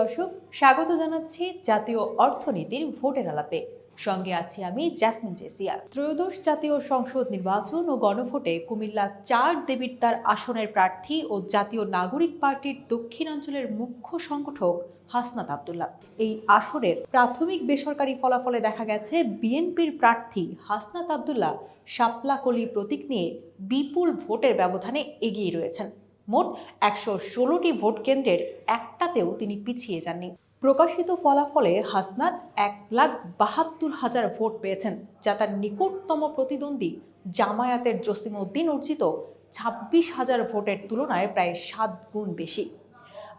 দর্শক, স্বাগত জানাচ্ছি জাতীয় অর্থনীতির ভোটের আলাপে। সঙ্গে আছি আমি জ্যাসমিন জেসিয়া। ত্রয়োদশ জাতীয় সংসদ নির্বাচন ও গণভোটে কুমিল্লা ৪ দেবিদ্বার আসনের প্রার্থী ও জাতীয় নাগরিক পার্টির দক্ষিণাঞ্চলের মুখ্য সংগঠক হাসনাত আব্দুল্লাহ। এই আসনের প্রাথমিক বেসরকারি ফলাফলে দেখা গেছে বিএনপির প্রার্থী হাসনাত আব্দুল্লাহ শাপলা-কলি প্রতীক নিয়ে বিপুল ভোটের ব্যবধানে এগিয়ে রয়েছেন। মোট ১১৬টি ভোট কেন্দ্রের একটাতেও তিনি পিছিয়ে যাননি। প্রকাশিত ফলাফলে হাসনাত ১,৭২,০০০ ভোট পেয়েছেন, যা তার নিকটতম প্রতিদ্বন্দ্বী জামায়াতের জসিমউদ্দিন অর্জিত ২৬,০০০ ভোটের তুলনায় প্রায় ৭ গুণ বেশি।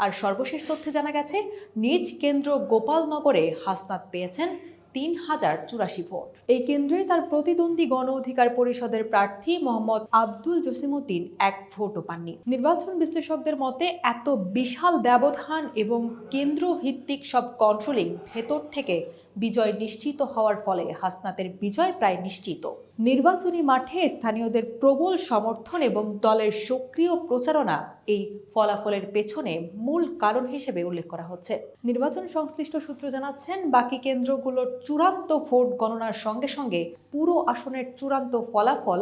আর সর্বশেষ তথ্যে জানা গেছে নিজ কেন্দ্র গোপালনগরে হাসনাত পেয়েছেন ৩,০৮৪ ভোট। এই কেন্দ্রে তার প্রতিদ্বন্দ্বী গণ অধিকার পরিষদের প্রার্থী মোহাম্মদ আব্দুল জসিমউদ্দিন ১ ভোটও পাননি। নির্বাচন বিশ্লেষকদের মতে এত বিশাল ব্যবধান এবং কেন্দ্র ভিত্তিক সব কন্ট্রোলিং ভেতর থেকে বিজয় নিশ্চিত হওয়ার ফলে হাসনাতের বিজয় প্রায় নিশ্চিত। নির্বাচনী মাঠে স্থানীয়দের প্রবল সমর্থন এবং দলের সক্রিয় প্রচারণা এই ফলাফলের পেছনে মূল কারণ হিসেবে উল্লেখ করা হচ্ছে। নির্বাচন সংশ্লিষ্ট সূত্র জানাচ্ছেন, বাকি কেন্দ্রগুলোর চূড়ান্ত ভোট গণনার সঙ্গে সঙ্গে পুরো আসনের চূড়ান্ত ফলাফল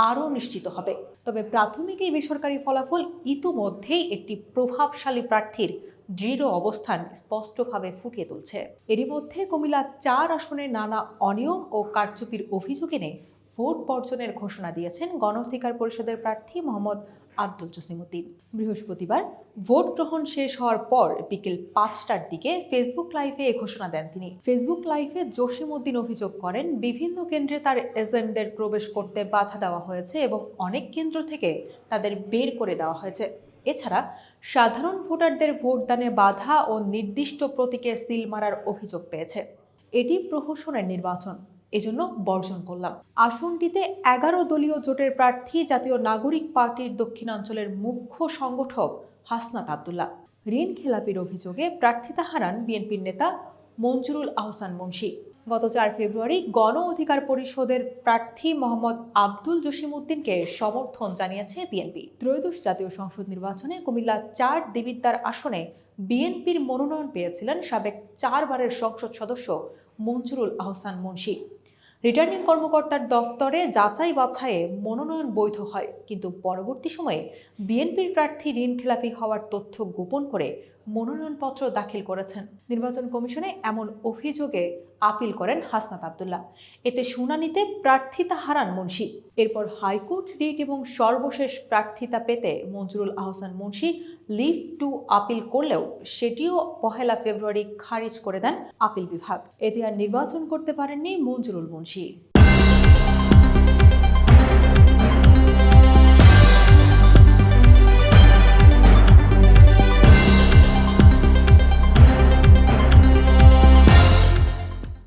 আরও নিশ্চিত হবে। তবে প্রাথমিক এই বেসরকারি ফলাফল ইতোমধ্যেই একটি প্রভাবশালী প্রার্থীর দৃঢ় অবস্থান স্পষ্টভাবে ফুটিয়ে তুলছে। এরই মধ্যে কুমিল্লা ৪ আসনে নানা অনিয়ম ও কারচুপির অভিযোগ এনে ভোট বর্জনের ঘোষণা দিয়েছেন গণ অধিকার পরিষদের প্রার্থী মোহাম্মদ আব্দুল জসিমউদ্দিন। বৃহস্পতিবার ভোট গ্রহণ শেষ হওয়ার পর বিকেল ৫টার দিকে ফেসবুক লাইভে এ ঘোষণা দেন তিনি। ফেসবুক লাইভে জসিমউদ্দিন অভিযোগ করেন, বিভিন্ন কেন্দ্রে তার এজেন্টদের প্রবেশ করতে বাধা দেওয়া হয়েছে এবং অনেক কেন্দ্র থেকে তাদের বের করে দেওয়া হয়েছে। এছাড়া সাধারণ ভোটারদের ভোটদানে বাধা ও নির্দিষ্ট প্রতীকে সিল মারার অভিযোগ পেয়েছে। এটি প্রহসনের নির্বাচন, এজন্য বর্জন করলাম। আসনটিতে ১১ দলীয় জোটের প্রার্থী জাতীয় নাগরিক পার্টির দক্ষিণাঞ্চলের মুখ্য সংগঠক হাসনাত আব্দুল্লাহ। ঋণ খেলাপির অভিযোগে প্রার্থিতা হারান বিএনপির নেতা মঞ্জুরুল আহসান মুন্সী। গত ৪ ফেব্রুয়ারি গণ অধিকার পরিষদের প্রার্থী মোহাম্মদ আব্দুল জসিমউদ্দিনকে সমর্থন জানিয়েছে বিএনপি। ত্রয়োদশ জাতীয় সংসদ নির্বাচনে কুমিল্লা ৪ দেবিদ্বার আসনে বিএনপির মনোনয়ন পেয়েছিলেন সাবেক ৪ বারের সংসদ সদস্য মঞ্জুরুল আহসান মুন্সী। রিটার্নিং কর্মকর্তার দফতরে যাচাই বাছাইয়ে মনোনয়ন বৈধ হয়, কিন্তু পরবর্তী সময়ে বিএনপির প্রার্থী ঋণ খেলাপি হওয়ার তথ্য গোপন করে মনোনয়নপত্র দাখিল করেছেন। নির্বাচন কমিশনে এমন অভিযোগে আপিল করেন হাসনাত আব্দুল্লাহ। এতে শুনানিতে প্রার্থিতা হারান মুন্সী। এরপর হাইকোর্ট রিট এবং সর্বশেষ প্রার্থিতা পেতে Manjurul Ahsan Munshi leave to appeal করলেও সেটিও ১ ফেব্রুয়ারি খারিজ করে দেন আপিল বিভাগ। এতে আর নির্বাচন করতে পারেননি মঞ্জুরুল মুন্সী।